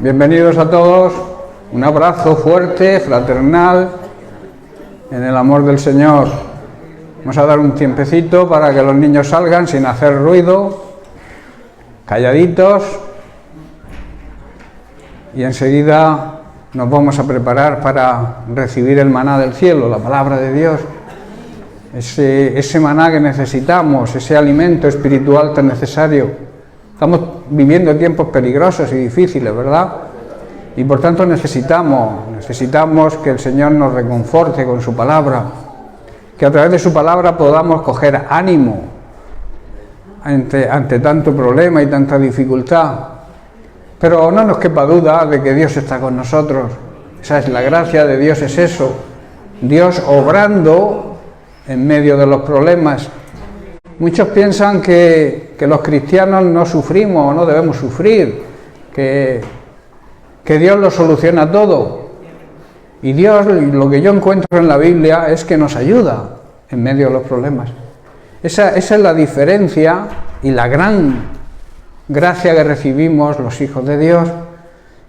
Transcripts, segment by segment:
Bienvenidos a todos, un abrazo fuerte, fraternal, en el amor del Señor. Vamos a dar un tiempecito para que los niños salgan sin hacer ruido, calladitos, y enseguida nos vamos a preparar para recibir el maná del cielo, la palabra de Dios, ese maná que necesitamos, ese alimento espiritual tan necesario. Estamos viviendo tiempos peligrosos y difíciles, ¿verdad? Y por tanto necesitamos que el Señor nos reconforte con su palabra, que a través de su palabra podamos coger ánimo ante tanto problema y tanta dificultad. Pero no nos quepa duda de que Dios está con nosotros. Esa es la gracia de Dios, es eso. Dios obrando en medio de los problemas. Muchos piensan que los cristianos no sufrimos o no debemos sufrir, que Dios lo soluciona todo. Y Dios, lo que yo encuentro en la Biblia, es que nos ayuda en medio de los problemas. Esa es la diferencia y la gran gracia que recibimos los hijos de Dios,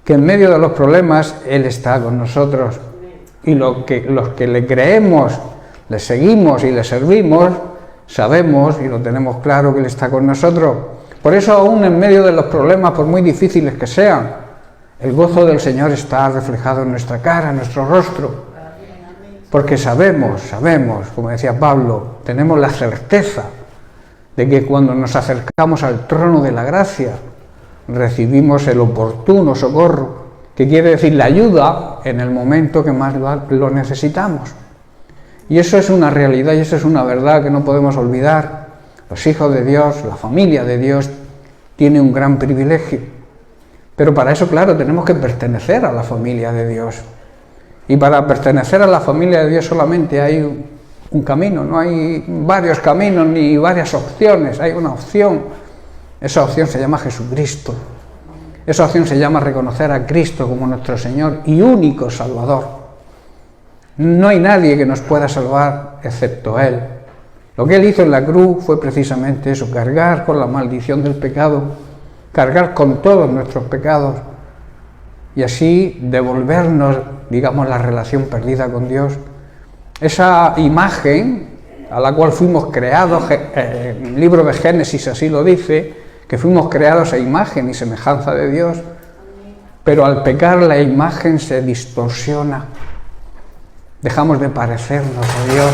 que en medio de los problemas Él está con nosotros. Y los que le creemos, le seguimos y le servimos, sabemos y lo tenemos claro que Él está con nosotros. Por eso, aún en medio de los problemas, por muy difíciles que sean, el gozo del Señor está reflejado en nuestra cara, en nuestro rostro. Porque sabemos, como decía Pablo, tenemos la certeza de que cuando nos acercamos al trono de la gracia, recibimos el oportuno socorro, que quiere decir la ayuda en el momento que más lo necesitamos. Y eso es una realidad y eso es una verdad que no podemos olvidar. Los hijos de Dios, la familia de Dios, tiene un gran privilegio. Pero para eso, claro, tenemos que pertenecer a la familia de Dios. Y para pertenecer a la familia de Dios solamente hay un camino, no hay varios caminos ni varias opciones, hay una opción. Esa opción se llama Jesucristo. Esa opción se llama reconocer a Cristo como nuestro Señor y único Salvador. No hay nadie que nos pueda salvar excepto Él. Lo que Él hizo en la cruz fue precisamente eso, cargar con la maldición del pecado, cargar con todos nuestros pecados y así devolvernos, digamos, la relación perdida con Dios. Esa imagen a la cual fuimos creados, el libro de Génesis así lo dice, que fuimos creados a imagen y semejanza de Dios, pero al pecar la imagen se distorsiona. Dejamos de parecernos a Dios.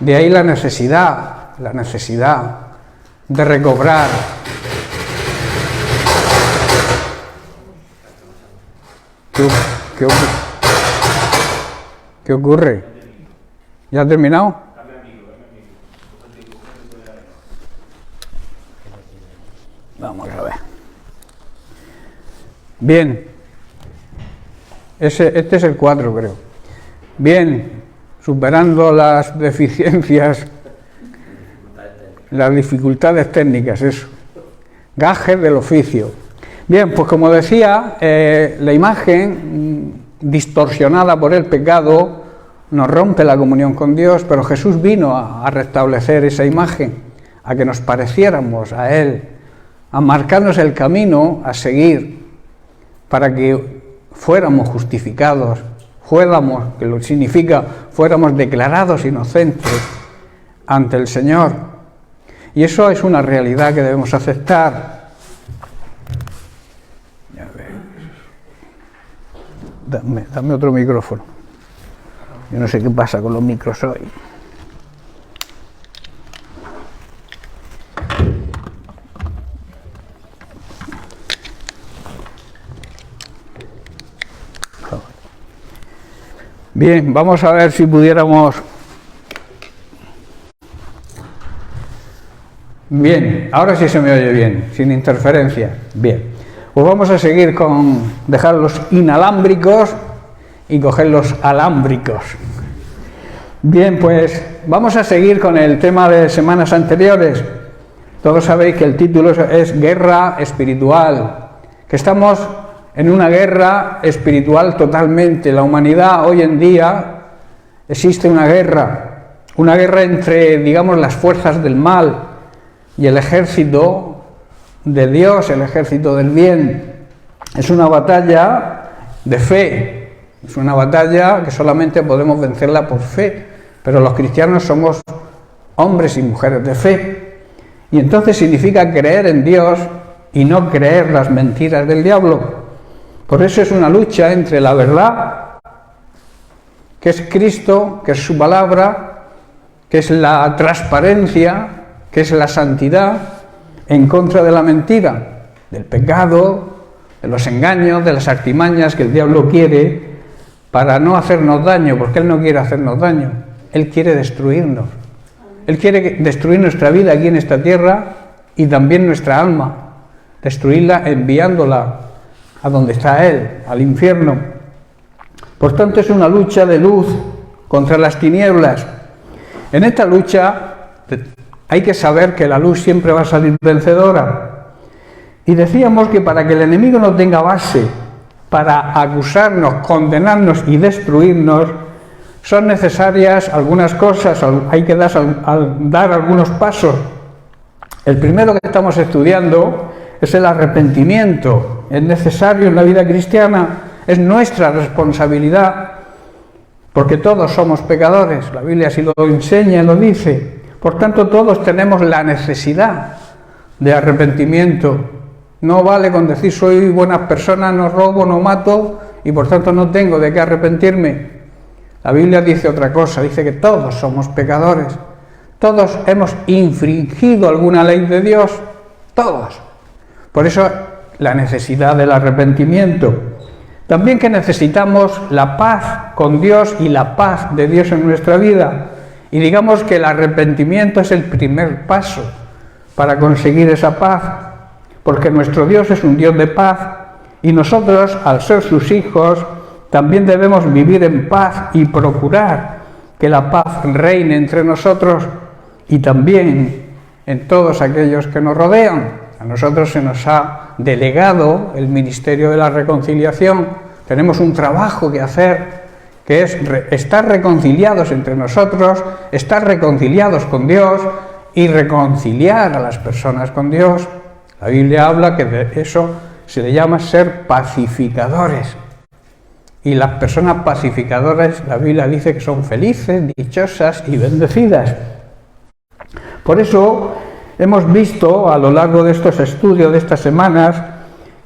De ahí la necesidad de recobrar ¿Qué ocurre? ¿Ya ha terminado? Vamos a ver. Bien. Este es el 4, creo. Bien, superando las deficiencias, las dificultades técnicas, eso. Gajes del oficio. Bien, pues como decía, la imagen distorsionada por el pecado nos rompe la comunión con Dios, pero Jesús vino a restablecer esa imagen, a que nos pareciéramos a Él, a marcarnos el camino a seguir, para que fuéramos justificados, que lo significa, fuéramos declarados inocentes ante el Señor. Y eso es una realidad que debemos aceptar. Dame otro micrófono. Yo no sé qué pasa con los micros hoy. Bien, vamos a ver si pudiéramos... Bien, ahora sí se me oye bien, sin interferencia. Bien, pues vamos a seguir con dejar los inalámbricos y coger los alámbricos. Bien, pues vamos a seguir con el tema de semanas anteriores. Todos sabéis que el título es Guerra Espiritual, que estamos en una guerra espiritual totalmente. La humanidad hoy en día existe una guerra entre, digamos, las fuerzas del mal y el ejército de Dios, el ejército del bien. Es una batalla de fe, es una batalla que solamente podemos vencerla por fe, pero los cristianos somos hombres y mujeres de fe, y entonces significa creer en Dios y no creer las mentiras del diablo. Por eso es una lucha entre la verdad, que es Cristo, que es su palabra, que es la transparencia, que es la santidad, en contra de la mentira, del pecado, de los engaños, de las artimañas que el diablo quiere para no hacernos daño, porque él no quiere hacernos daño, él quiere destruirnos. Él quiere destruir nuestra vida aquí en esta tierra y también nuestra alma, destruirla enviándola a donde está él, al infierno. Por tanto, es una lucha de luz contra las tinieblas. En esta lucha hay que saber que la luz siempre va a salir vencedora. Y decíamos que para que el enemigo no tenga base para acusarnos, condenarnos y destruirnos, son necesarias algunas cosas, hay que dar algunos pasos. El primero que estamos estudiando es el arrepentimiento. Es necesario en la vida cristiana, es nuestra responsabilidad, porque todos somos pecadores, la Biblia así lo enseña y lo dice. Por tanto, todos tenemos la necesidad de arrepentimiento. No vale con decir soy buena persona, no robo, no mato y por tanto no tengo de qué arrepentirme. La Biblia dice otra cosa, dice que todos somos pecadores. Todos hemos infringido alguna ley de Dios, todos. Por eso la necesidad del arrepentimiento. También que necesitamos la paz con Dios y la paz de Dios en nuestra vida. Y digamos que el arrepentimiento es el primer paso para conseguir esa paz, porque nuestro Dios es un Dios de paz y nosotros, al ser sus hijos, también debemos vivir en paz y procurar que la paz reine entre nosotros y también en todos aquellos que nos rodean. A nosotros se nos ha delegado el ministerio de la reconciliación. Tenemos un trabajo que hacer, que es estar reconciliados entre nosotros, estar reconciliados con Dios y reconciliar a las personas con Dios. La Biblia habla que de eso se le llama ser pacificadores. Y las personas pacificadoras, la Biblia dice que son felices, dichosas y bendecidas. Por eso hemos visto a lo largo de estos estudios de estas semanas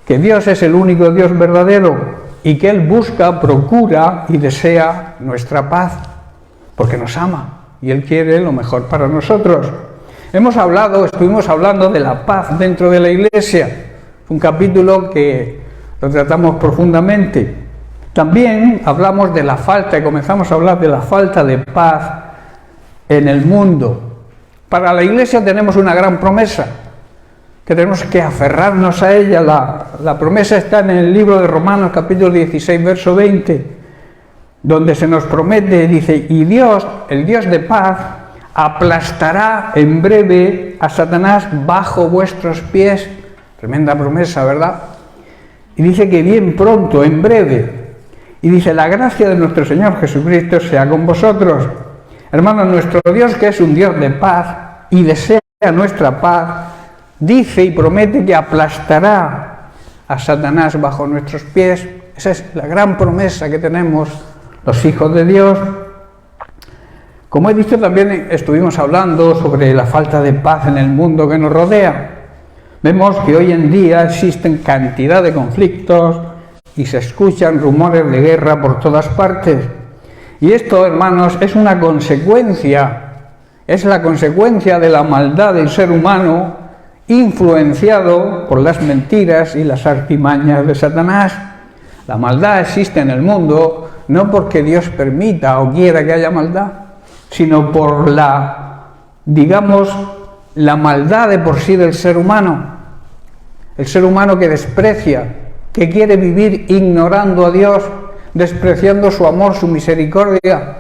que Dios es el único Dios verdadero y que Él busca, procura y desea nuestra paz, porque nos ama y Él quiere lo mejor para nosotros. Estuvimos hablando de la paz dentro de la Iglesia, un capítulo que lo tratamos profundamente. También hablamos de la falta, y comenzamos a hablar de la falta de paz en el mundo. Para la Iglesia tenemos una gran promesa, que tenemos que aferrarnos a ella. La promesa está en el libro de Romanos, capítulo 16, verso 20, donde se nos promete, dice, y Dios, el Dios de paz, aplastará en breve a Satanás bajo vuestros pies. Tremenda promesa, ¿verdad? Y dice que bien pronto, en breve. Y dice, la gracia de nuestro Señor Jesucristo sea con vosotros. Hermanos, nuestro Dios, que es un Dios de paz y desea nuestra paz, dice y promete que aplastará a Satanás bajo nuestros pies. Esa es la gran promesa que tenemos los hijos de Dios. Como he dicho, también estuvimos hablando sobre la falta de paz en el mundo que nos rodea. Vemos que hoy en día existen cantidad de conflictos y se escuchan rumores de guerra por todas partes. Y esto, hermanos, es una consecuencia, es la consecuencia de la maldad del ser humano, influenciado por las mentiras y las artimañas de Satanás. La maldad existe en el mundo no porque Dios permita o quiera que haya maldad, sino por la maldad de por sí del ser humano. El ser humano que desprecia, que quiere vivir ignorando a Dios, despreciando su amor, su misericordia,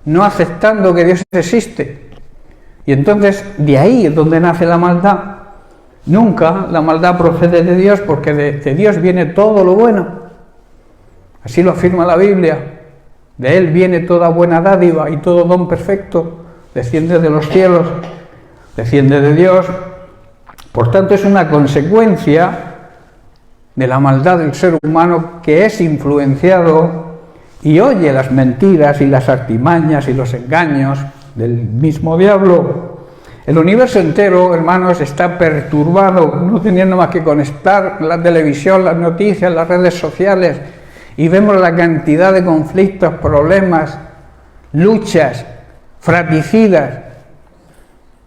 no aceptando que Dios existe. Y entonces de ahí es donde nace la maldad. Nunca la maldad procede de Dios, porque de Dios viene todo lo bueno. Así lo afirma la Biblia. De Él viene toda buena dádiva y todo don perfecto. Desciende de los cielos, desciende de Dios. Por tanto, es una consecuencia de la maldad del ser humano, que es influenciado y oye las mentiras y las artimañas y los engaños del mismo diablo. El universo entero, hermanos, está perturbado, no teniendo más que conectar la televisión, las noticias, las redes sociales, y vemos la cantidad de conflictos, problemas, luchas fratricidas,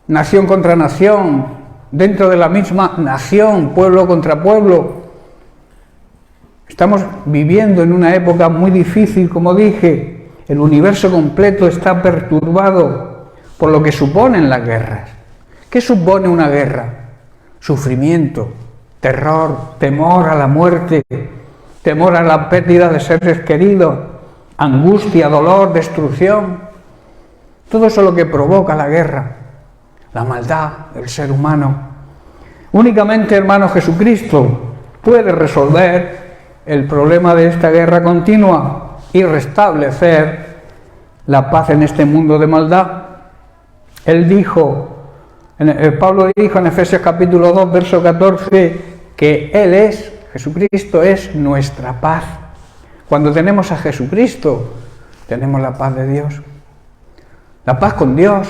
nación contra nación, dentro de la misma nación, pueblo contra pueblo. Estamos viviendo en una época muy difícil, como dije. El universo completo está perturbado por lo que suponen las guerras. ¿Qué supone una guerra? Sufrimiento, terror, temor a la muerte, temor a la pérdida de seres queridos, angustia, dolor, destrucción. Todo eso es lo que provoca la guerra, la maldad del ser humano. Únicamente, hermano, Jesucristo puede resolver el problema de esta guerra continua y restablecer la paz en este mundo de maldad. Pablo dijo en Efesios capítulo 2, verso 14, que Él es, Jesucristo es nuestra paz. Cuando tenemos a Jesucristo, tenemos la paz de Dios. La paz con Dios,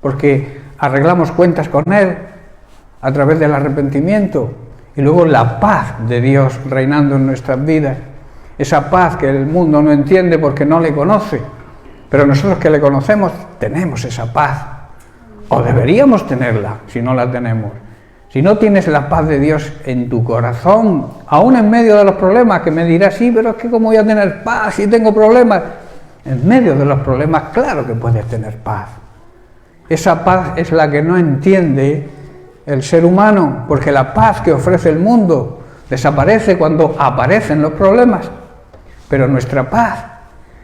porque arreglamos cuentas con Él a través del arrepentimiento, y luego la paz de Dios reinando en nuestras vidas. Esa paz que el mundo no entiende porque no le conoce, pero nosotros que le conocemos tenemos esa paz, o deberíamos tenerla si no la tenemos. Si no tienes la paz de Dios en tu corazón, aún en medio de los problemas, que me dirás, sí, pero es que ¿cómo voy a tener paz si tengo problemas? En medio de los problemas, claro que puedes tener paz. Esa paz es la que no entiende el ser humano, porque la paz que ofrece el mundo desaparece cuando aparecen los problemas, pero nuestra paz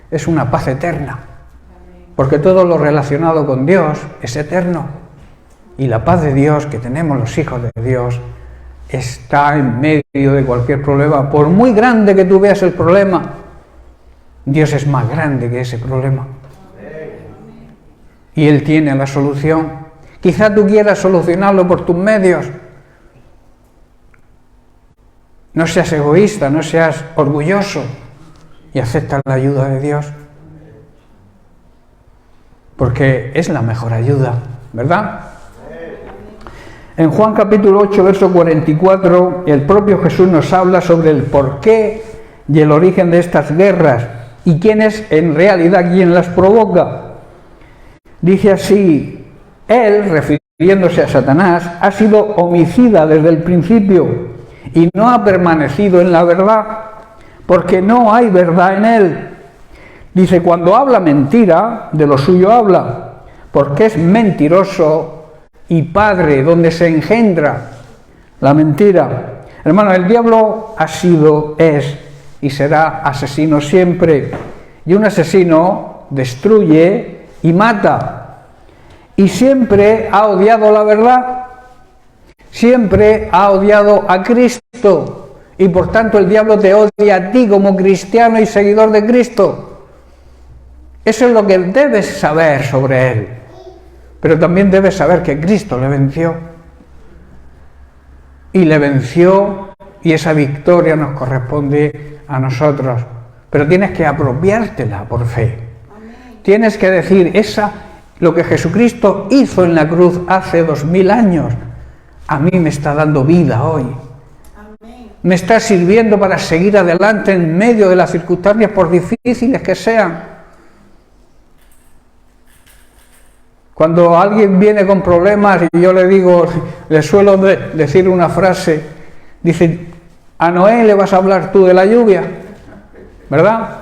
es una paz eterna, porque todo lo relacionado con Dios es eterno, y la paz de Dios que tenemos los hijos de Dios está en medio de cualquier problema. Por muy grande que tú veas el problema, Dios es más grande que ese problema, y Él tiene la solución. Quizá tú quieras solucionarlo por tus medios. No seas egoísta, no seas orgulloso y acepta la ayuda de Dios, porque es la mejor ayuda, ¿verdad? En Juan capítulo 8, verso 44, el propio Jesús nos habla sobre el porqué y el origen de estas guerras y quién es en realidad quien las provoca. Dice así: Él, refiriéndose a Satanás, ha sido homicida desde el principio y no ha permanecido en la verdad, porque no hay verdad en él. Dice, cuando habla mentira, de lo suyo habla, porque es mentiroso y padre donde se engendra la mentira. Hermano, el diablo ha sido, es y será asesino siempre, y un asesino destruye y mata. Y siempre ha odiado la verdad, siempre ha odiado a Cristo, y por tanto el diablo te odia a ti como cristiano y seguidor de Cristo. Eso es lo que debes saber sobre él, pero también debes saber que Cristo le venció, y esa victoria nos corresponde a nosotros, pero tienes que apropiártela por fe. Tienes que decir, lo que Jesucristo hizo en la cruz hace 2000 años, a mí me está dando vida hoy. Me está sirviendo para seguir adelante en medio de las circunstancias, por difíciles que sean. Cuando alguien viene con problemas y yo le suelo decir una frase, dice, a Noé le vas a hablar tú de la lluvia, ¿verdad?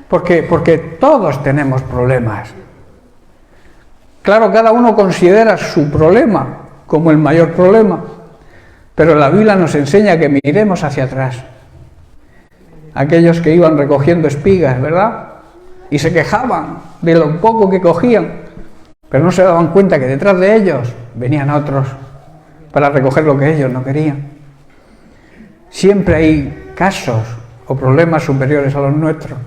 Porque todos tenemos problemas. Claro, cada uno considera su problema como el mayor problema, pero la Biblia nos enseña que miremos hacia atrás. Aquellos que iban recogiendo espigas, ¿verdad? Y se quejaban de lo poco que cogían, pero no se daban cuenta que detrás de ellos venían otros para recoger lo que ellos no querían. Siempre hay casos o problemas superiores a los nuestros.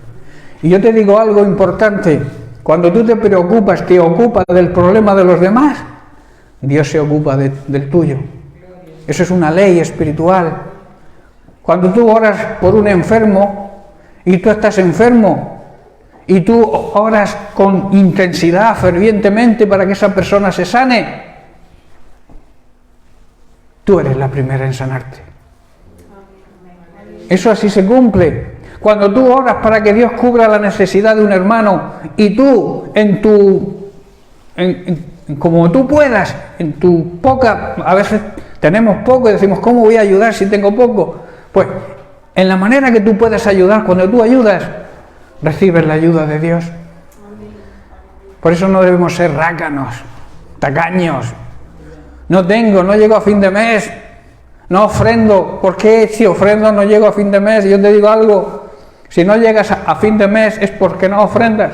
Y yo te digo algo importante: cuando tú te preocupas, te ocupas del problema de los demás, Dios se ocupa del tuyo. Eso es una ley espiritual. Cuando tú oras por un enfermo y tú estás enfermo y tú oras con intensidad, fervientemente para que esa persona se sane, tú eres la primera en sanarte. Eso así se cumple. Cuando tú oras para que Dios cubra la necesidad de un hermano y tú como tú puedas, en tu poca, a veces tenemos poco y decimos, ¿cómo voy a ayudar si tengo poco? Pues en la manera que tú puedes ayudar, cuando tú ayudas, recibes la ayuda de Dios. Por eso no debemos ser rácanos, tacaños. No tengo, no llego a fin de mes, no ofrendo. ¿Por qué si ofrendo no llego a fin de mes? Yo te digo algo, si no llegas a fin de mes es porque no ofrendas.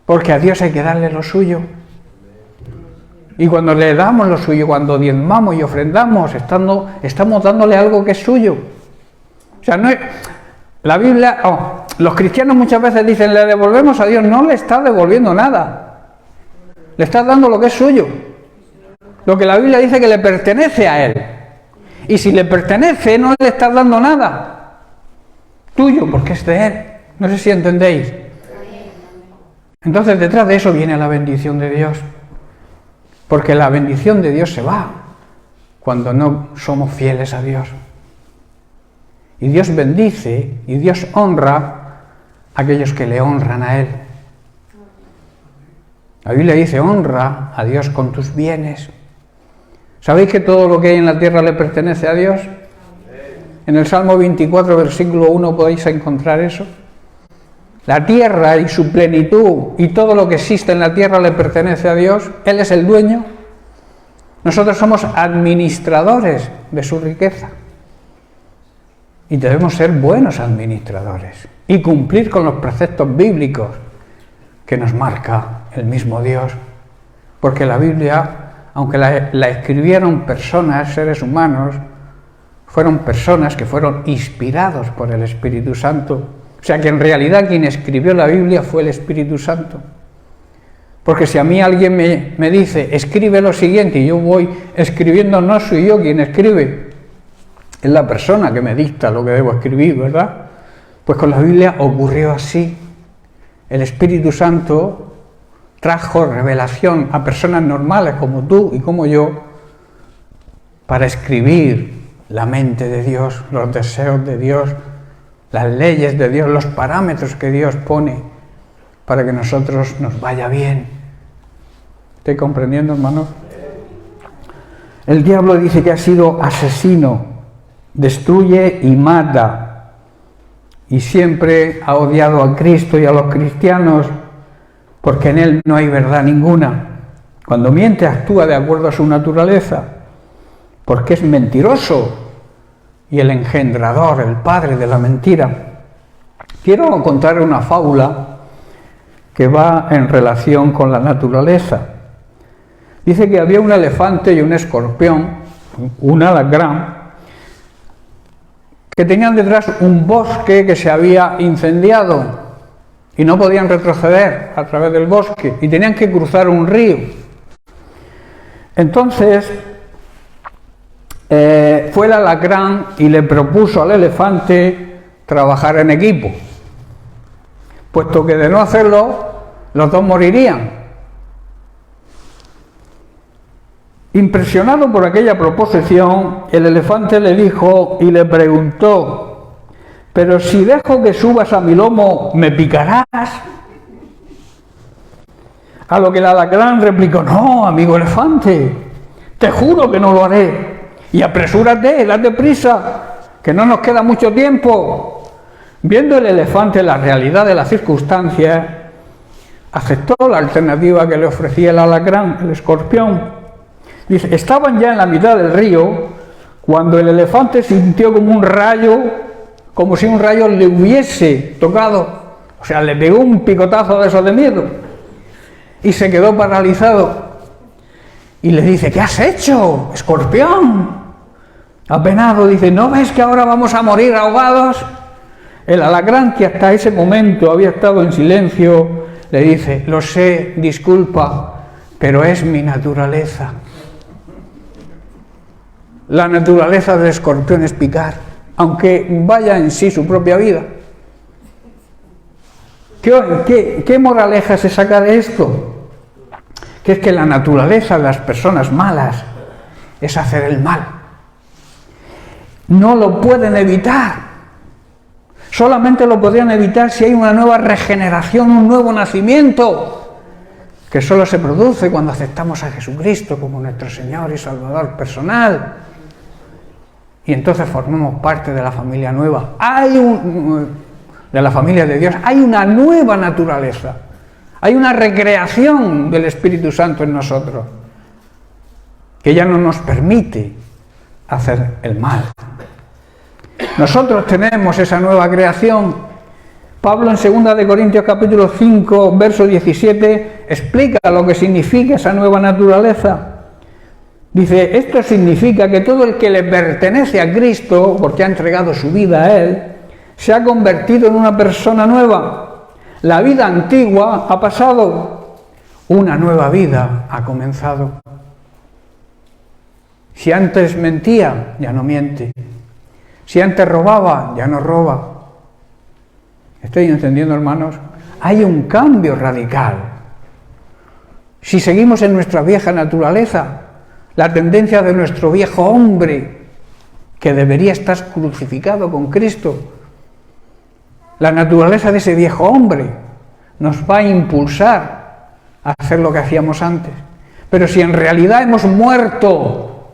Porque a Dios hay que darle lo suyo. Y cuando le damos lo suyo, cuando diezmamos y ofrendamos, estamos dándole algo que es suyo. O sea, no es, la Biblia, los cristianos muchas veces dicen, le devolvemos a Dios. No le está devolviendo nada. Le estás dando lo que es suyo. Lo que la Biblia dice que le pertenece a Él. Y si le pertenece, no le estás dando nada. Tuyo, porque es de Él. No sé si entendéis. Entonces detrás de eso viene la bendición de Dios. Porque la bendición de Dios se va cuando no somos fieles a Dios. Y Dios bendice y Dios honra a aquellos que le honran a Él. La Biblia dice, honra a Dios con tus bienes. ¿Sabéis que todo lo que hay en la tierra le pertenece a Dios? En el Salmo 24, versículo 1 podéis encontrar eso. La tierra y su plenitud y todo lo que existe en la tierra le pertenece a Dios. Él es el dueño. Nosotros somos administradores de su riqueza. Y debemos ser buenos administradores y cumplir con los preceptos bíblicos que nos marca el mismo Dios. Porque la Biblia, aunque la escribieron personas, seres humanos, fueron personas que fueron inspirados por el Espíritu Santo. O sea que en realidad quien escribió la Biblia fue el Espíritu Santo. Porque si a mí alguien me dice, escribe lo siguiente, y yo voy escribiendo, no soy yo quien escribe, es la persona que me dicta lo que debo escribir, ¿verdad? Pues con la Biblia ocurrió así. El Espíritu Santo trajo revelación a personas normales como tú y como yo para escribir la mente de Dios, los deseos de Dios, las leyes de Dios, los parámetros que Dios pone para que nosotros nos vaya bien. ¿Estoy comprendiendo, hermano? El diablo dice que ha sido asesino, destruye y mata, y siempre ha odiado a Cristo y a los cristianos porque en Él no hay verdad ninguna. Cuando miente actúa de acuerdo a su naturaleza, porque es mentiroso y el engendrador, el padre de la mentira. Quiero contar una fábula que va en relación con la naturaleza. Dice que había un elefante y un escorpión, un alacrán, que tenían detrás un bosque que se había incendiado y no podían retroceder a través del bosque y tenían que cruzar un río. Entonces fue el alacrán y le propuso al elefante trabajar en equipo, puesto que de no hacerlo los dos morirían. Impresionado por aquella proposición, el elefante le dijo y le preguntó, ¿pero si dejo que subas a mi lomo, me picarás? A lo que el alacrán replicó, no, amigo elefante, te juro que no lo haré. Y apresúrate, date prisa, que no nos queda mucho tiempo. Viendo el elefante la realidad de las circunstancias, aceptó la alternativa que le ofrecía el alacrán, el escorpión. Dice, estaban ya en la mitad del río cuando el elefante sintió como un rayo, como si un rayo le hubiese tocado. O sea, le pegó un picotazo de esos de miedo y se quedó paralizado. Y le dice, ¿qué has hecho, escorpión? Apenado, dice, ¿no ves que ahora vamos a morir ahogados? El alacrán, que hasta ese momento había estado en silencio, le dice, lo sé, disculpa, pero es mi naturaleza. La naturaleza del escorpión es picar, aunque vaya en sí su propia vida. ¿Qué moraleja se saca de esto? Que es que la naturaleza de las personas malas es hacer el mal. No lo pueden evitar. Solamente lo podrían evitar si hay una nueva regeneración, un nuevo nacimiento, que solo se produce cuando aceptamos a Jesucristo como nuestro Señor y Salvador personal. Y entonces formamos parte de la familia nueva. De la familia de Dios. Hay una nueva naturaleza. Hay una recreación del Espíritu Santo en nosotros, que ya no nos permite hacer el mal. Nosotros tenemos esa nueva creación. Pablo en 2 de Corintios capítulo 5, verso 17, explica lo que significa esa nueva naturaleza. Dice, esto significa que todo el que le pertenece a Cristo, porque ha entregado su vida a Él, se ha convertido en una persona nueva. La vida antigua ha pasado, una nueva vida ha comenzado. Si antes mentía, ya no miente. Si antes robaba, ya no roba. ¿Estoy entendiendo, hermanos? Hay un cambio radical. Si seguimos en nuestra vieja naturaleza, la tendencia de nuestro viejo hombre, que debería estar crucificado con Cristo, la naturaleza de ese viejo hombre nos va a impulsar a hacer lo que hacíamos antes. Pero si en realidad hemos muerto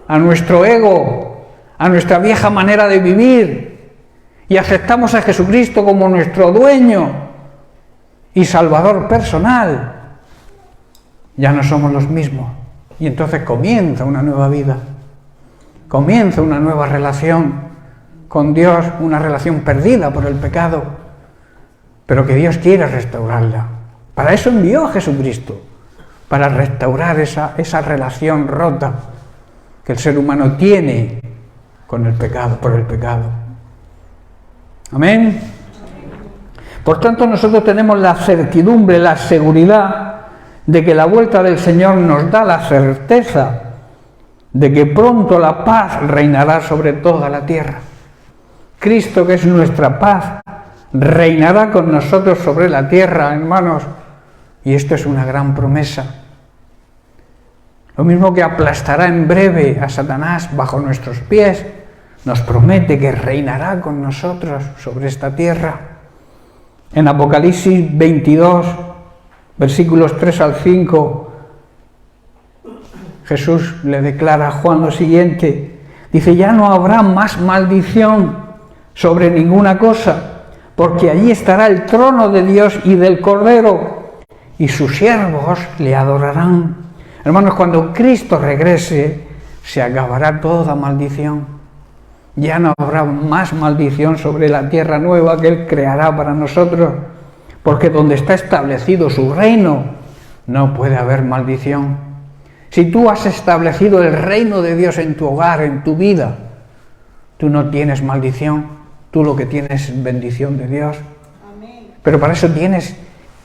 a nuestro ego, a nuestra vieja manera de vivir, y aceptamos a Jesucristo como nuestro dueño y Salvador personal, ya no somos los mismos. Y entonces comienza una nueva vida, comienza una nueva relación con Dios, una relación perdida por el pecado, pero que Dios quiere restaurarla. Para eso envió a Jesucristo, para restaurar esa relación rota que el ser humano tiene con el pecado, por el pecado. Amén. Por tanto, nosotros tenemos la certidumbre, la seguridad de que la vuelta del Señor nos da la certeza de que pronto la paz reinará sobre toda la tierra. Cristo, que es nuestra paz, reinará con nosotros sobre la tierra, hermanos, y esto es una gran promesa. Lo mismo que aplastará en breve a Satanás bajo nuestros pies, nos promete que reinará con nosotros sobre esta tierra. En Apocalipsis 22, versículos 3 al 5, Jesús le declara a Juan lo siguiente. Dice, ya no habrá más maldición sobre ninguna cosa, porque allí estará el trono de Dios y del Cordero, y sus siervos le adorarán. Hermanos, cuando Cristo regrese, se acabará toda maldición. Ya no habrá más maldición sobre la tierra nueva que Él creará para nosotros, porque donde está establecido su reino, no puede haber maldición. Si tú has establecido el reino de Dios en tu hogar, en tu vida, tú no tienes maldición. Tú lo que tienes es bendición de Dios. Amén. Pero para eso tienes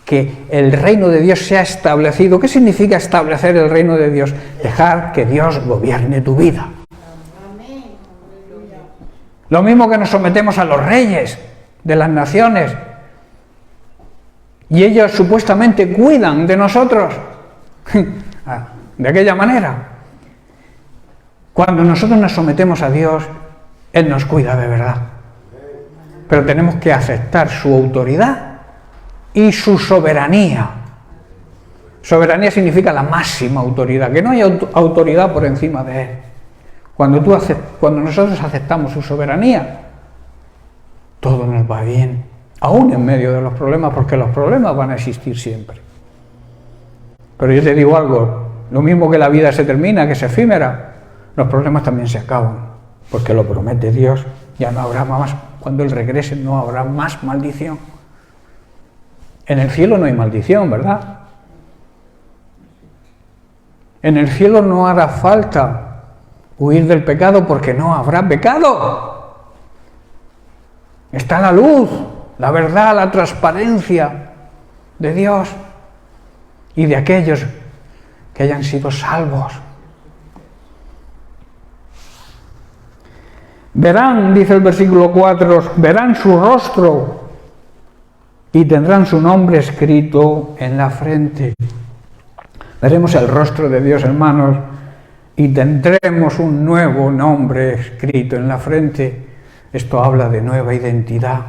que el reino de Dios sea establecido. ¿Qué significa establecer el reino de Dios? Dejar que Dios gobierne tu vida. Amén. Lo mismo que nos sometemos a los reyes de las naciones. Y ellos supuestamente cuidan de nosotros. De aquella manera. Cuando nosotros nos sometemos a Dios, Él nos cuida de verdad. Pero tenemos que aceptar su autoridad y su soberanía. Soberanía significa la máxima autoridad, que no hay autoridad por encima de Él. Cuando nosotros aceptamos su soberanía, todo nos va bien, aún en medio de los problemas, porque los problemas van a existir siempre. Pero yo te digo algo, lo mismo que la vida se termina, que es efímera, los problemas también se acaban, porque lo promete Dios, ya no habrá más. Cuando Él regrese no habrá más maldición. En el cielo no hay maldición, ¿verdad? En el cielo no hará falta huir del pecado porque no habrá pecado. Está la luz, la verdad, la transparencia de Dios y de aquellos que hayan sido salvos. Verán, dice el versículo 4, verán su rostro y tendrán su nombre escrito en la frente. Veremos el rostro de Dios, hermanos, y tendremos un nuevo nombre escrito en la frente. Esto habla de nueva identidad.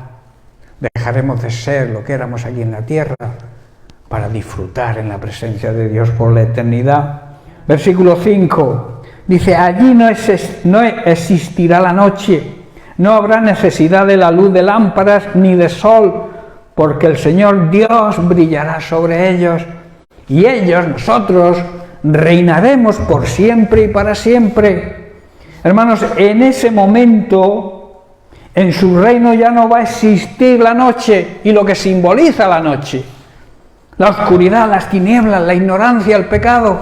Dejaremos de ser lo que éramos aquí en la tierra para disfrutar en la presencia de Dios por la eternidad. Versículo 5, dice, allí no existirá la noche, no habrá necesidad de la luz de lámparas ni de sol, porque el Señor Dios brillará sobre ellos, y ellos, nosotros, reinaremos por siempre y para siempre. Hermanos, en ese momento, en su reino ya no va a existir la noche y lo que simboliza la noche. La oscuridad, las tinieblas, la ignorancia, el pecado,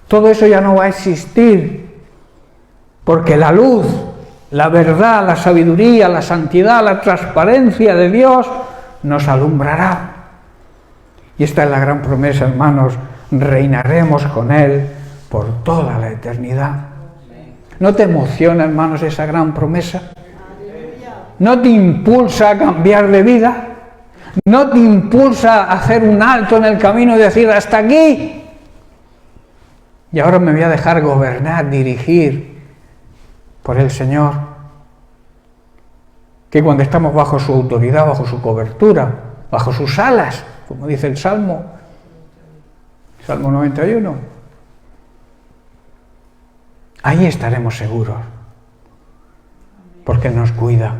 todo eso ya no va a existir, porque la luz, la verdad, la sabiduría, la santidad, la transparencia de Dios nos alumbrará. Y esta es la gran promesa, hermanos, reinaremos con Él por toda la eternidad. ¿No te emociona, hermanos, esa gran promesa? ¿No te impulsa a cambiar de vida? ¿No te impulsa a hacer un alto en el camino y decir, hasta aquí? Y ahora me voy a dejar gobernar, dirigir por el Señor. Que cuando estamos bajo su autoridad, bajo su cobertura, bajo sus alas, como dice el Salmo 91, ahí estaremos seguros, porque Él nos cuida,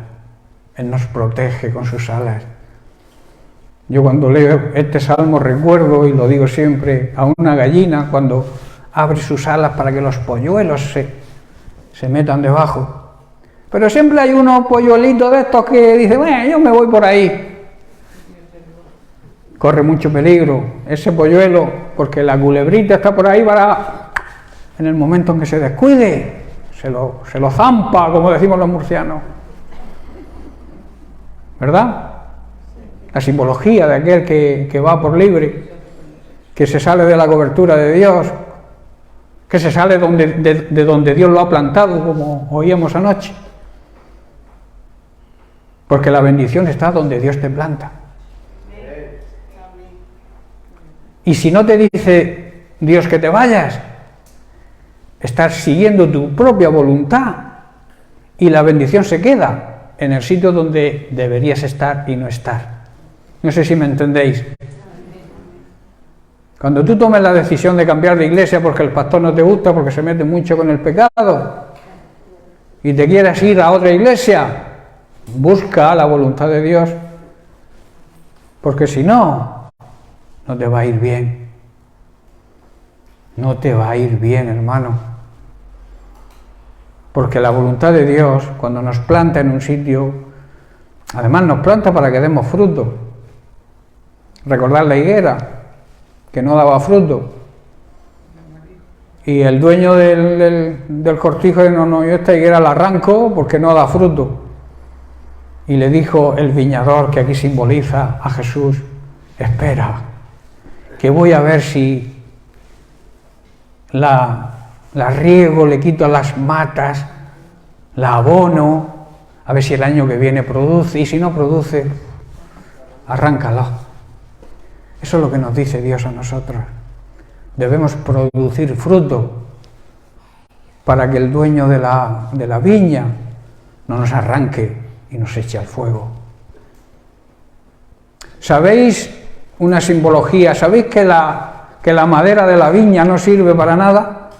Él nos protege con sus alas. Yo cuando leo este salmo recuerdo, y lo digo siempre, a una gallina cuando abre sus alas para que los polluelos se metan debajo. Pero siempre hay unos polluelitos de estos que dicen, bueno, yo me voy por ahí. Corre mucho peligro ese polluelo, porque la culebrita está por ahí para, en el momento en que se descuide, se lo zampa, como decimos los murcianos. ¿Verdad? La simbología de aquel que va por libre, que se sale de la cobertura de Dios, que se sale de donde Dios lo ha plantado, como oíamos anoche. Porque la bendición está donde Dios te planta. Y si no te dice Dios que te vayas, estás siguiendo tu propia voluntad y la bendición se queda en el sitio donde deberías estar y no estar. No sé si me entendéis. Cuando tú tomes la decisión de cambiar de iglesia porque el pastor no te gusta, porque se mete mucho con el pecado, y te quieres ir a otra iglesia, busca la voluntad de Dios, porque si no, no te va a ir bien. No te va a ir bien, hermano. Porque la voluntad de Dios, cuando nos planta en un sitio, además nos planta para que demos fruto. Recordad la higuera, que no daba fruto. Y el dueño del cortijo dijo, no, yo esta higuera la arranco porque no da fruto. Y le dijo el viñador, que aquí simboliza a Jesús, espera, que voy a ver si la riego, le quito las matas, la abono, a ver si el año que viene produce, y si no produce, arráncalo. Eso es lo que nos dice Dios a nosotros. Debemos producir fruto para que el dueño de la viña no nos arranque y nos eche al fuego. ¿Sabéis una simbología? ¿Sabéis que la madera de la viña no sirve para nada?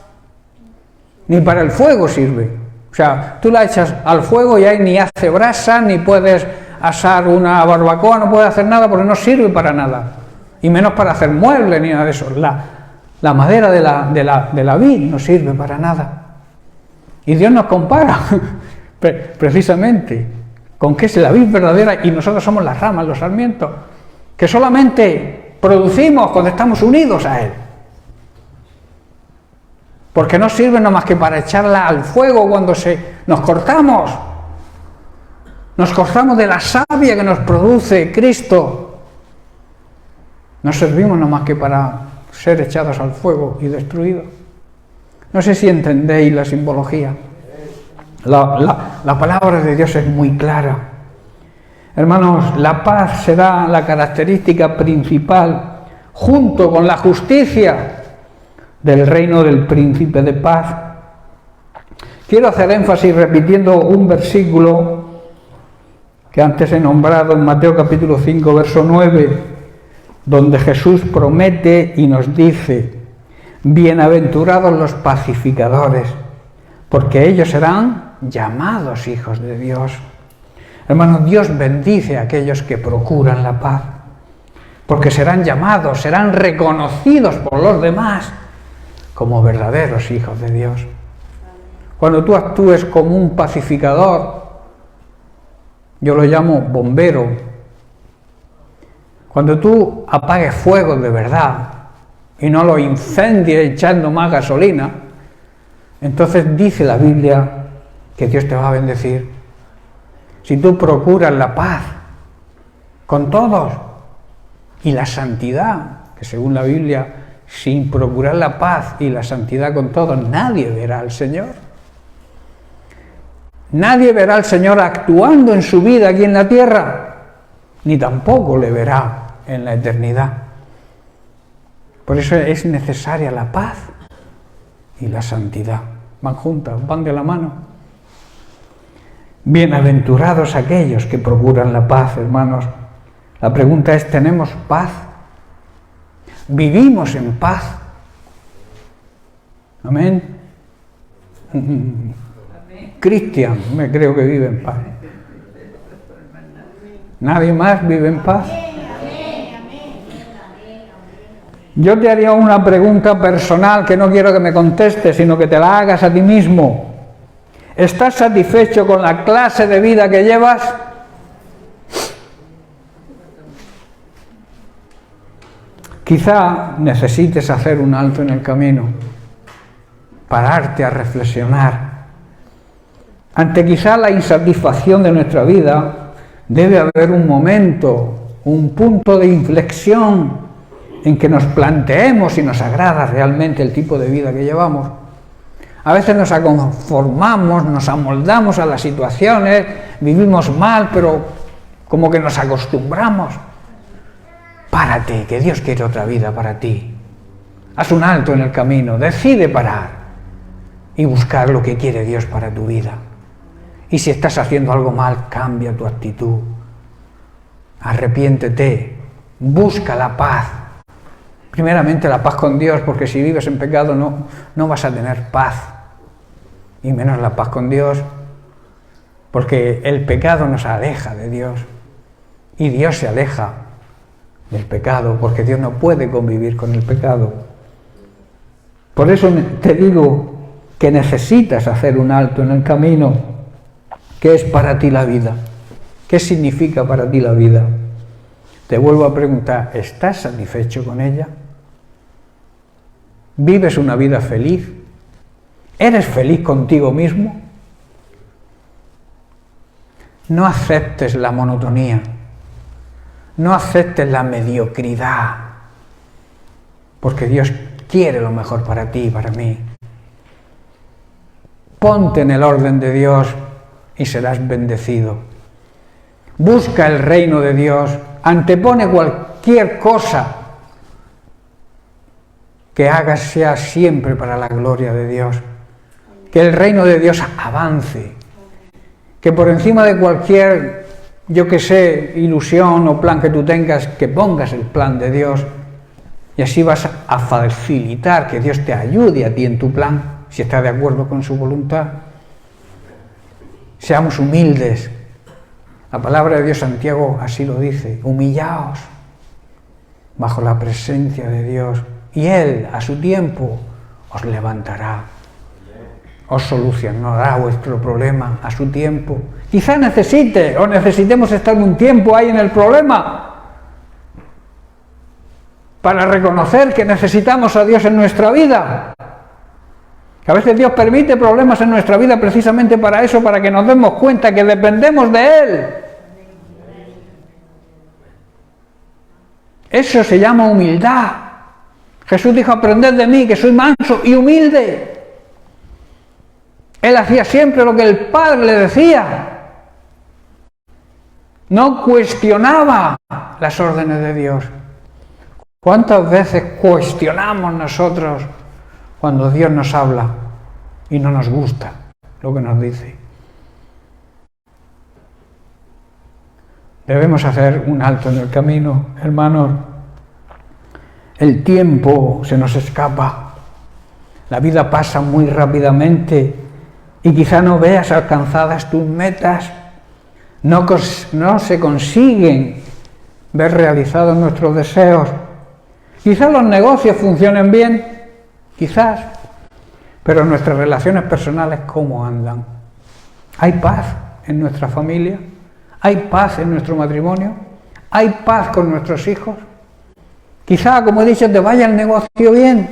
Ni para el fuego sirve. O sea, tú la echas al fuego y ahí ni hace brasa, ni puedes asar una barbacoa, no puedes hacer nada porque no sirve para nada. Y menos para hacer muebles ni nada de eso. La madera de la vid no sirve para nada. Y Dios nos compara precisamente con que es la vid verdadera y nosotros somos las ramas, los sarmientos, que solamente producimos cuando estamos unidos a Él. Porque no sirve nada más que para echarla al fuego cuando nos cortamos. Nos cortamos de la savia que nos produce Cristo. No servimos nada más que para ser echados al fuego y destruidos. No sé si entendéis la simbología. La palabra de Dios es muy clara. Hermanos, la paz será la característica principal, junto con la justicia, del reino del príncipe de paz. Quiero hacer énfasis repitiendo un versículo que antes he nombrado en Mateo capítulo 5, verso 9, donde Jesús promete y nos dice: bienaventurados los pacificadores, porque ellos serán llamados hijos de Dios. Hermanos, Dios bendice a aquellos que procuran la paz, porque serán llamados, serán reconocidos por los demás como verdaderos hijos de Dios. Cuando tú actúes como un pacificador, yo lo llamo bombero, cuando tú apagues fuego de verdad y no lo incendies echando más gasolina, entonces dice la Biblia que Dios te va a bendecir. Si tú procuras la paz con todos y la santidad, que según la Biblia, sin procurar la paz y la santidad con todos, nadie verá al Señor. Nadie verá al Señor actuando en su vida aquí en la tierra, ni tampoco le verá en la eternidad. Por eso es necesaria la paz y la santidad. Van juntas, van de la mano. Bienaventurados aquellos que procuran la paz, hermanos. La pregunta es, ¿tenemos paz? ¿Vivimos en paz? Amén. Cristian, me creo que vive en paz. ¿Nadie más vive en paz? Yo te haría una pregunta personal que no quiero que me contestes, sino que te la hagas a ti mismo. ¿Estás satisfecho con la clase de vida que llevas? Quizá necesites hacer un alto en el camino, pararte a reflexionar. Ante quizá la insatisfacción de nuestra vida, debe haber un momento, un punto de inflexión en que nos planteemos si nos agrada realmente el tipo de vida que llevamos. A veces nos conformamos, nos amoldamos a las situaciones, vivimos mal, pero como que nos acostumbramos. Párate, que Dios quiere otra vida para ti. Haz un alto en el camino, decide parar y buscar lo que quiere Dios para tu vida. Y si estás haciendo algo mal, cambia tu actitud. Arrepiéntete, busca la paz. Primeramente la paz con Dios, porque si vives en pecado no vas a tener paz. Y menos la paz con Dios, porque el pecado nos aleja de Dios. Y Dios se aleja del pecado, porque Dios no puede convivir con el pecado. Por eso te digo que necesitas hacer un alto en el camino. ¿Qué es para ti la vida? ¿Qué significa para ti la vida? Te vuelvo a preguntar, ¿estás satisfecho con ella? ¿Vives una vida feliz? ¿Eres feliz contigo mismo? No aceptes la monotonía, no aceptes la mediocridad, porque Dios quiere lo mejor para ti y para mí. Ponte en el orden de Dios y serás bendecido. Busca el reino de Dios, antepone cualquier cosa que hagas sea siempre para la gloria de Dios. Que el reino de Dios avance, que por encima de cualquier, ilusión o plan que tú tengas, que pongas el plan de Dios, y así vas a facilitar que Dios te ayude a ti en tu plan, si estás de acuerdo con su voluntad. Seamos humildes. La palabra de Dios, Santiago así lo dice: humillaos bajo la presencia de Dios, y Él a su tiempo os levantará, os solucionará vuestro problema a su tiempo. Quizá necesitemos estar un tiempo ahí en el problema para reconocer que necesitamos a Dios en nuestra vida. Que a veces Dios permite problemas en nuestra vida precisamente para eso, para que nos demos cuenta que dependemos de Él. Eso se llama humildad. Jesús dijo: aprended de mí, que soy manso y humilde. Él hacía siempre lo que el Padre le decía. No cuestionaba las órdenes de Dios. ¿Cuántas veces cuestionamos nosotros cuando Dios nos habla y no nos gusta lo que nos dice? Debemos hacer un alto en el camino, hermanos. El tiempo se nos escapa. La vida pasa muy rápidamente y quizá no veas alcanzadas tus metas. No se consiguen ver realizados nuestros deseos. Quizás los negocios funcionen bien, quizás, pero nuestras relaciones personales, ¿cómo andan? ¿Hay paz en nuestra familia? ¿Hay paz en nuestro matrimonio? ¿Hay paz con nuestros hijos? Quizá, como he dicho, te vaya el negocio bien,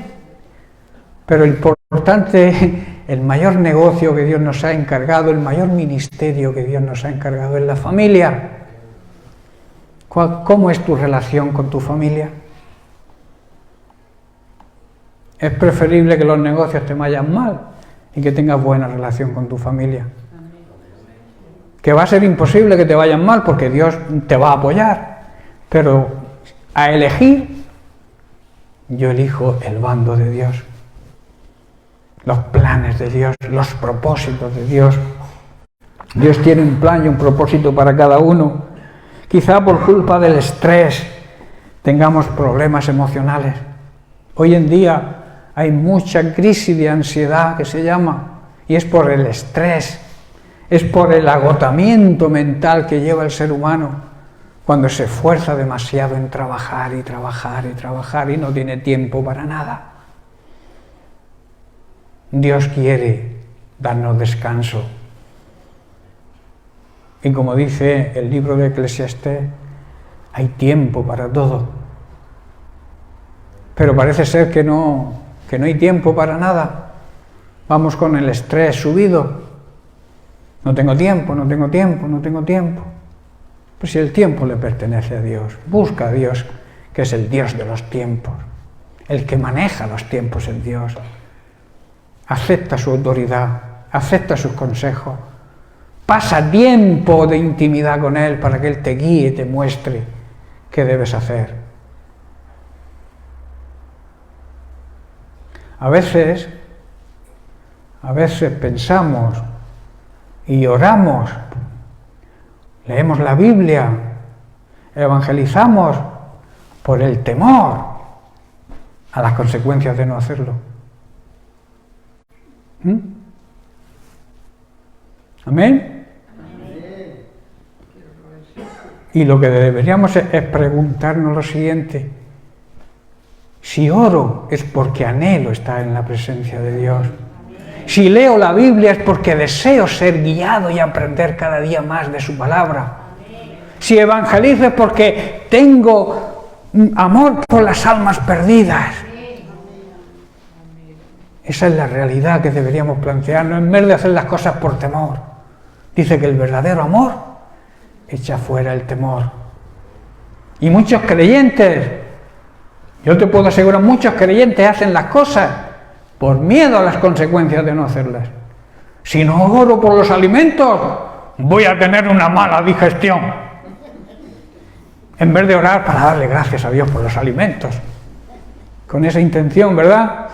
pero lo importante, el mayor negocio que Dios nos ha encargado, el mayor ministerio que Dios nos ha encargado es la familia. ¿Cómo es tu relación con tu familia? Es preferible que los negocios te vayan mal y que tengas buena relación con tu familia. Que va a ser imposible que te vayan mal porque Dios te va a apoyar, pero a elegir, yo elijo el bando de Dios, los planes de Dios, los propósitos de Dios. Dios tiene un plan y un propósito para cada uno. Quizá por culpa del estrés tengamos problemas emocionales. Hoy en día hay mucha crisis de ansiedad que se llama, y es por el estrés, es por el agotamiento mental que lleva el ser humano cuando se esfuerza demasiado en trabajar y trabajar y trabajar y no tiene tiempo para nada. Dios quiere darnos descanso. Y como dice el libro de Eclesiastés, hay tiempo para todo. Pero parece ser que no hay tiempo para nada. Vamos con el estrés subido. No tengo tiempo, no tengo tiempo, no tengo tiempo. Pues si el tiempo le pertenece a Dios, busca a Dios, que es el Dios de los tiempos. El que maneja los tiempos es Dios. Acepta su autoridad, acepta sus consejos. Pasa tiempo de intimidad con Él para que Él te guíe y te muestre qué debes hacer. A veces pensamos y oramos, leemos la Biblia, evangelizamos por el temor a las consecuencias de no hacerlo. ¿Amén? Y lo que deberíamos es preguntarnos lo siguiente: si oro es porque anhelo estar en la presencia de Dios. Si leo la Biblia es porque deseo ser guiado y aprender cada día más de su palabra. Si evangelizo es porque tengo amor por las almas perdidas. Esa es la realidad que deberíamos plantearnos en vez de hacer las cosas por temor. Dice que el verdadero amor echa fuera el temor. Y muchos creyentes, yo te puedo asegurar, muchos creyentes hacen las cosas por miedo a las consecuencias de no hacerlas. Si no oro por los alimentos, voy a tener una mala digestión. En vez de orar para darle gracias a Dios por los alimentos. Con esa intención, ¿verdad?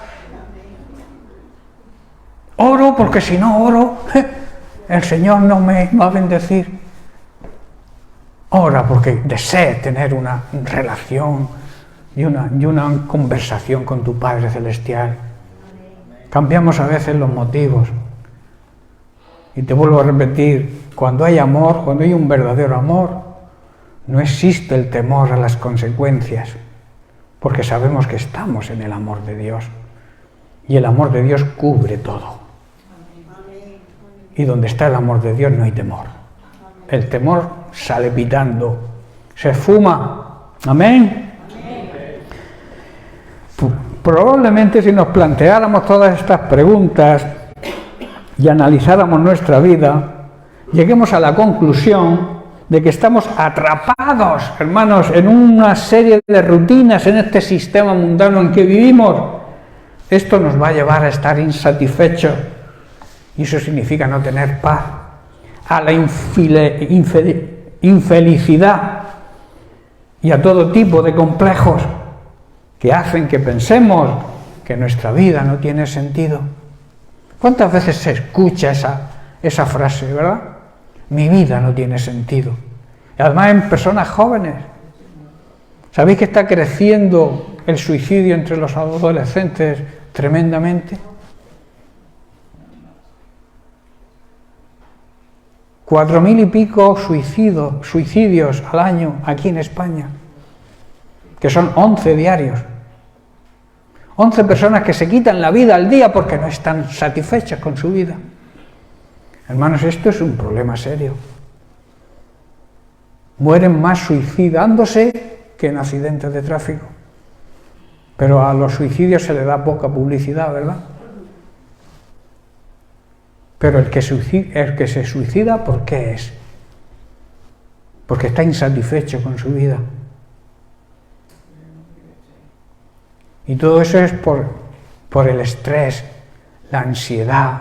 Oro porque si no oro, el Señor no me va a bendecir. Ora porque desees tener una relación y una conversación con tu Padre Celestial. Cambiamos a veces los motivos. Y te vuelvo a repetir, cuando hay amor, cuando hay un verdadero amor, no existe el temor a las consecuencias, porque sabemos que estamos en el amor de Dios. Y el amor de Dios cubre todo. Y donde está el amor de Dios no hay temor. El temor sale pitando, se esfuma. Amén. Probablemente si nos planteáramos todas estas preguntas y analizáramos nuestra vida, lleguemos a la conclusión de que estamos atrapados, hermanos, en una serie de rutinas en este sistema mundano en que vivimos. Esto nos va a llevar a estar insatisfechos y eso significa no tener paz, a la infelicidad y a todo tipo de complejos que hacen que pensemos que nuestra vida no tiene sentido. ¿Cuántas veces se escucha esa frase, verdad? Mi vida no tiene sentido. Y además en personas jóvenes. ¿Sabéis que está creciendo el suicidio entre los adolescentes tremendamente? 4.000 y pico suicidios al año aquí en España, que son 11 diarios. 11 personas que se quitan la vida al día porque no están satisfechas con su vida. Hermanos, esto es un problema serio. Mueren más suicidándose que en accidentes de tráfico. Pero a los suicidios se le da poca publicidad, ¿verdad? Pero el que se suicida, ¿por qué es? Porque está insatisfecho con su vida. Y todo eso es por el estrés, la ansiedad,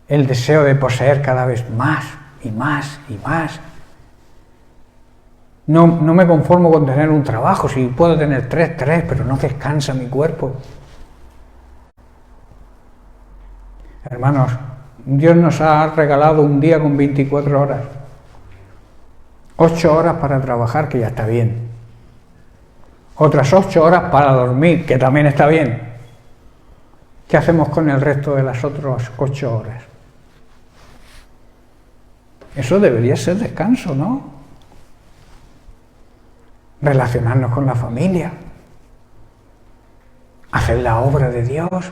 el deseo de poseer cada vez más y más y más. No me conformo con tener un trabajo, si puedo tener tres, pero no descansa mi cuerpo. Hermanos, Dios nos ha regalado un día con 24 horas. 8 horas para trabajar, que ya está bien. Otras 8 horas para dormir, que también está bien. ¿Qué hacemos con el resto de las otras 8 horas? Eso debería ser descanso, ¿no? Relacionarnos con la familia, hacer la obra de Dios.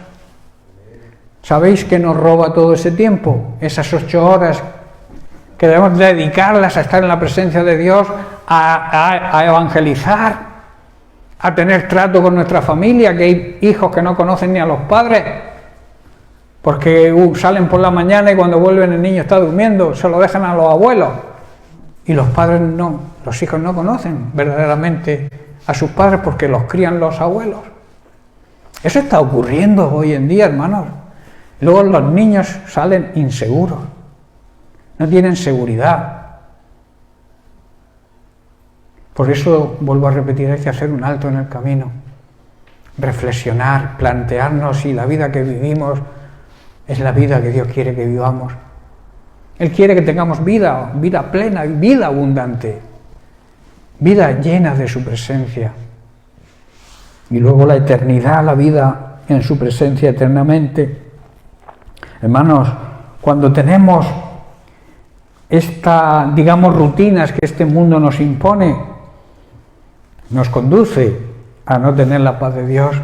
¿Sabéis que nos roba todo ese tiempo? Esas 8 horas que debemos dedicarlas a estar en la presencia de Dios, a evangelizar, a tener trato con nuestra familia, que hay hijos que no conocen ni a los padres, porque salen por la mañana y cuando vuelven el niño está durmiendo, se lo dejan a los abuelos. Y los padres no, los hijos no conocen verdaderamente a sus padres porque los crían los abuelos. Eso está ocurriendo hoy en día, hermanos. Luego los niños salen inseguros, no tienen seguridad. Por eso, vuelvo a repetir, hay que hacer un alto en el camino, reflexionar, plantearnos si la vida que vivimos es la vida que Dios quiere que vivamos. Él quiere que tengamos vida plena, vida abundante, vida llena de su presencia. Y luego la eternidad, la vida en su presencia eternamente. Hermanos, cuando tenemos rutinas que este mundo nos impone, nos conduce a no tener la paz de Dios,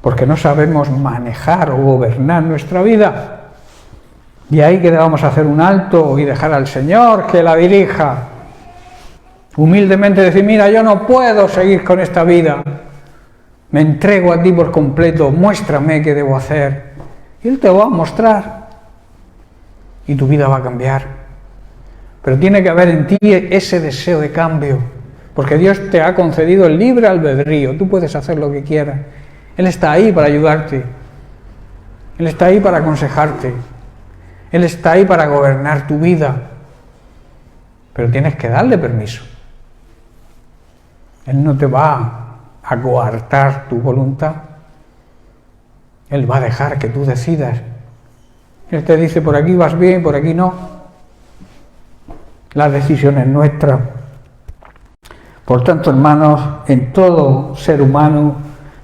porque no sabemos manejar o gobernar nuestra vida. Y ahí que debamos hacer un alto y dejar al Señor que la dirija. Humildemente decir, mira, yo no puedo seguir con esta vida. Me entrego a ti por completo, muéstrame qué debo hacer. Y Él te va a mostrar. Y tu vida va a cambiar. Pero tiene que haber en ti ese deseo de cambio. Porque Dios te ha concedido el libre albedrío. Tú puedes hacer lo que quieras. Él está ahí para ayudarte. Él está ahí para aconsejarte. Él está ahí para gobernar tu vida, pero tienes que darle permiso. Él no te va a coartar tu voluntad. Él va a dejar que tú decidas. Él te dice, por aquí vas bien, por aquí no. La decisión es nuestra. Por tanto, hermanos, en todo ser humano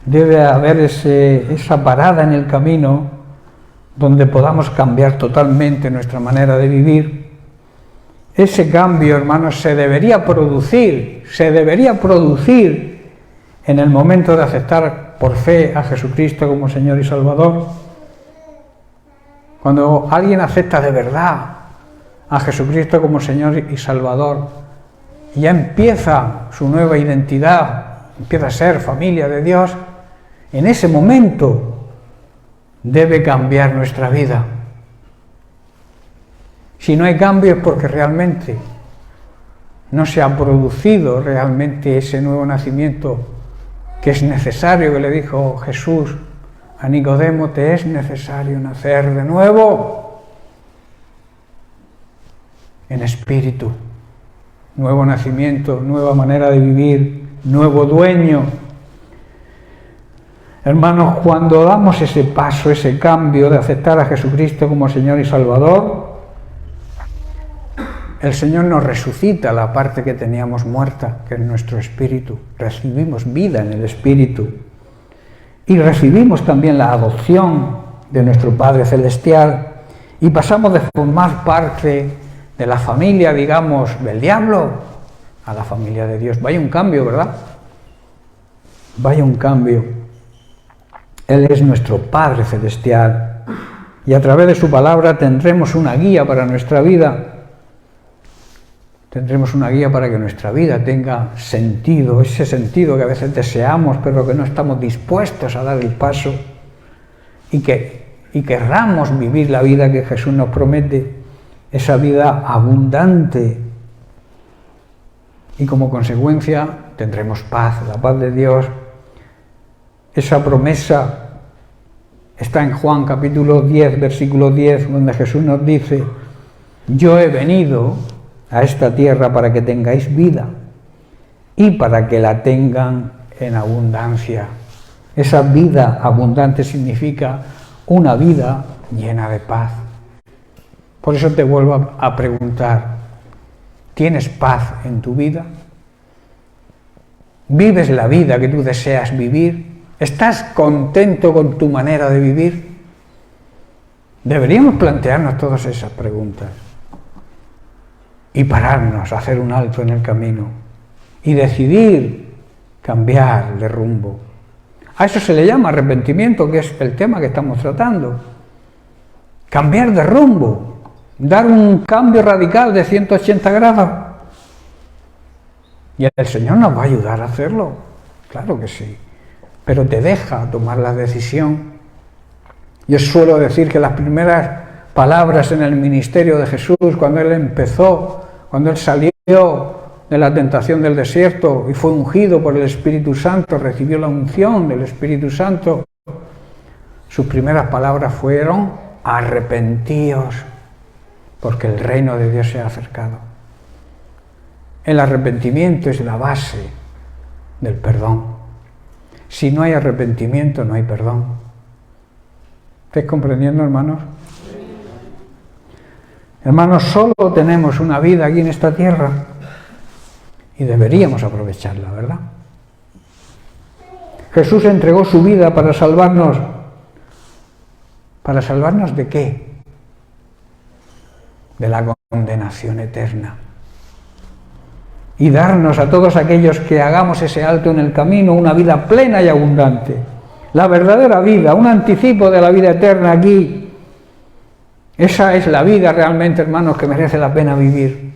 debe haber esa parada en el camino donde podamos cambiar totalmente nuestra manera de vivir. Ese cambio, hermanos, se debería producir en el momento de aceptar por fe a Jesucristo como Señor y Salvador. Cuando alguien acepta de verdad a Jesucristo como Señor y Salvador, ya empieza su nueva identidad, empieza a ser familia de Dios, en ese momento debe cambiar nuestra vida. Si no hay cambio es porque realmente no se ha producido realmente ese nuevo nacimiento que es necesario, que le dijo Jesús a Nicodemo: te es necesario nacer de nuevo en espíritu. Nuevo nacimiento, nueva manera de vivir, nuevo dueño. Hermanos, cuando damos ese paso, ese cambio de aceptar a Jesucristo como Señor y Salvador, el Señor nos resucita la parte que teníamos muerta, que es nuestro espíritu. Recibimos vida en el espíritu. Y recibimos también la adopción de nuestro Padre Celestial. Y pasamos de formar parte de la familia, digamos, del diablo, a la familia de Dios. Vaya un cambio, ¿verdad? Vaya un cambio. Él es nuestro Padre Celestial. Y a través de su palabra tendremos una guía para nuestra vida. Tendremos una guía para que nuestra vida tenga sentido, ese sentido que a veces deseamos, pero que no estamos dispuestos a dar el paso, y querramos vivir la vida que Jesús nos promete, esa vida abundante. Y como consecuencia tendremos paz, la paz de Dios. Esa promesa está en Juan capítulo 10, versículo 10, donde Jesús nos dice: yo he venido a esta tierra para que tengáis vida y para que la tengan en abundancia. Esa vida abundante significa una vida llena de paz. Por eso te vuelvo a preguntar: ¿tienes paz en tu vida? ¿Vives la vida que tú deseas vivir? ¿Estás contento con tu manera de vivir? Deberíamos plantearnos todas esas preguntas y pararnos, hacer un alto en el camino y decidir cambiar de rumbo. A eso se le llama arrepentimiento, que es el tema que estamos tratando. Cambiar de rumbo, dar un cambio radical de 180 grados. Y el Señor nos va a ayudar a hacerlo, claro que sí, pero te deja tomar la decisión. Yo suelo decir que las primeras palabras en el ministerio de Jesús, cuando Él empezó, cuando Él salió de la tentación del desierto y fue ungido por el Espíritu Santo, recibió la unción del Espíritu Santo, sus primeras palabras fueron: arrepentíos, porque el reino de Dios se ha acercado. El arrepentimiento es la base del perdón. Si no hay arrepentimiento, no hay perdón. ¿Estáis comprendiendo, hermanos? Hermanos, solo tenemos una vida aquí en esta tierra y deberíamos aprovecharla, ¿verdad? Jesús entregó su vida para salvarnos. ¿Para salvarnos de qué? De la condenación eterna. Y darnos a todos aquellos que hagamos ese alto en el camino una vida plena y abundante. La verdadera vida, un anticipo de la vida eterna aquí. Esa es la vida realmente, hermanos, que merece la pena vivir.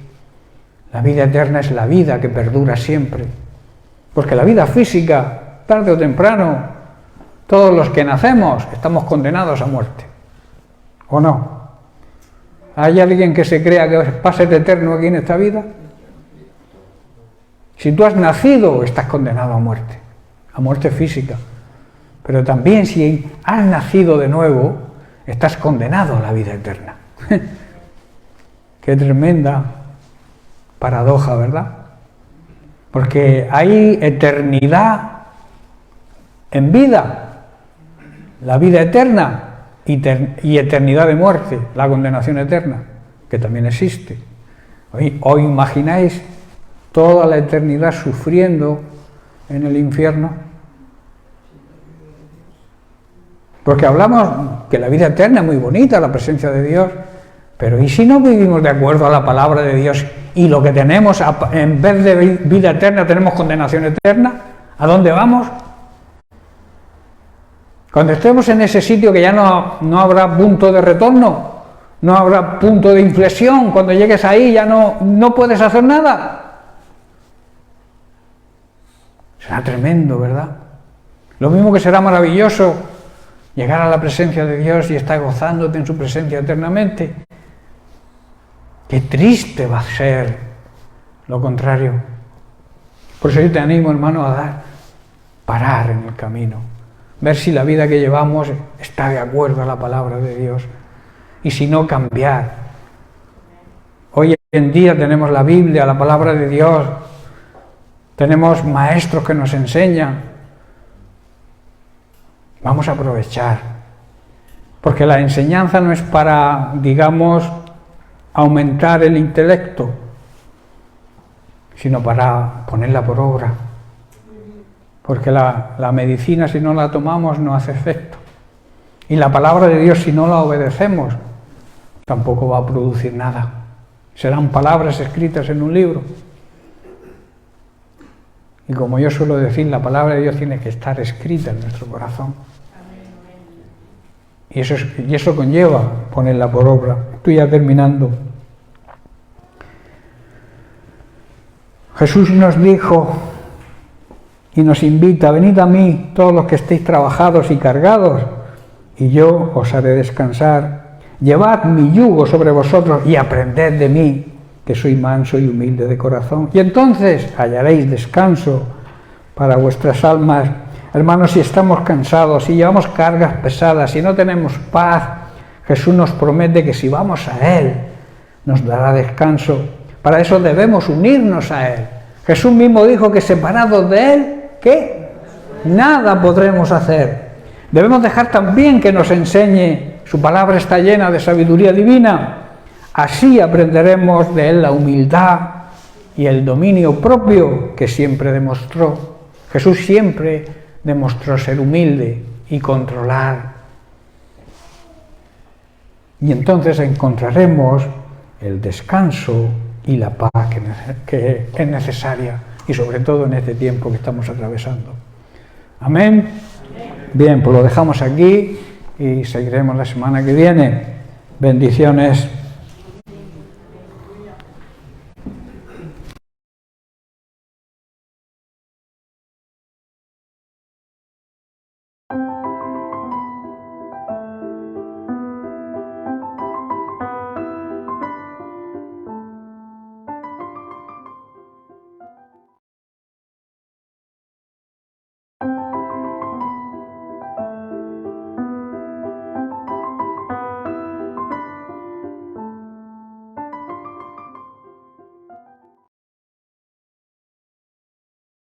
La vida eterna es la vida que perdura siempre. Porque la vida física, tarde o temprano, todos los que nacemos estamos condenados a muerte. ¿O no? ¿Hay alguien que se crea que va a ser eterno aquí en esta vida? Si tú has nacido, estás condenado a muerte física. Pero también si has nacido de nuevo, estás condenado a la vida eterna. Qué tremenda paradoja, ¿verdad? Porque hay eternidad en vida, la vida eterna, y eternidad de muerte, la condenación eterna, que también existe. ¿Os imagináis toda la eternidad sufriendo en el infierno? Porque hablamos que la vida eterna es muy bonita, la presencia de Dios, pero ¿y si no vivimos de acuerdo a la palabra de Dios y lo que tenemos, en vez de vida eterna, tenemos condenación eterna? ¿A dónde vamos? Cuando estemos en ese sitio que ya no habrá punto de retorno, no habrá punto de inflexión, cuando llegues ahí ya no puedes hacer nada. Será tremendo, ¿verdad? Lo mismo que será maravilloso llegar a la presencia de Dios y estar gozándote en su presencia eternamente. Qué triste va a ser lo contrario. Por eso yo te animo, hermano, a parar en el camino, ver si la vida que llevamos está de acuerdo a la palabra de Dios, y si no, cambiar. Hoy en día tenemos la Biblia, la palabra de Dios, tenemos maestros que nos enseñan. Vamos a aprovechar, porque la enseñanza no es para, digamos, aumentar el intelecto, sino para ponerla por obra. Porque la medicina, si no la tomamos, no hace efecto. Y la palabra de Dios, si no la obedecemos, tampoco va a producir nada. Serán palabras escritas en un libro. Y como yo suelo decir, la palabra de Dios tiene que estar escrita en nuestro corazón. Y eso conlleva ponerla por obra. Estoy ya terminando. Jesús nos dijo y nos invita: venid a mí todos los que estéis trabajados y cargados, y yo os haré descansar. Llevad mi yugo sobre vosotros y aprended de mí, que soy manso y humilde de corazón, y entonces hallaréis descanso para vuestras almas. Hermanos, si estamos cansados, si llevamos cargas pesadas, si no tenemos paz, Jesús nos promete que si vamos a Él, nos dará descanso. Para eso debemos unirnos a Él. Jesús mismo dijo que separados de Él, ¿qué? Nada podremos hacer. Debemos dejar también que nos enseñe. Su palabra está llena de sabiduría divina. Así aprenderemos de Él la humildad y el dominio propio que siempre demostró. Jesús siempre demostró ser humilde y controlar. Y entonces encontraremos el descanso y la paz que es necesaria, y sobre todo en este tiempo que estamos atravesando. Amén. Bien, pues lo dejamos aquí y seguiremos la semana que viene. Bendiciones.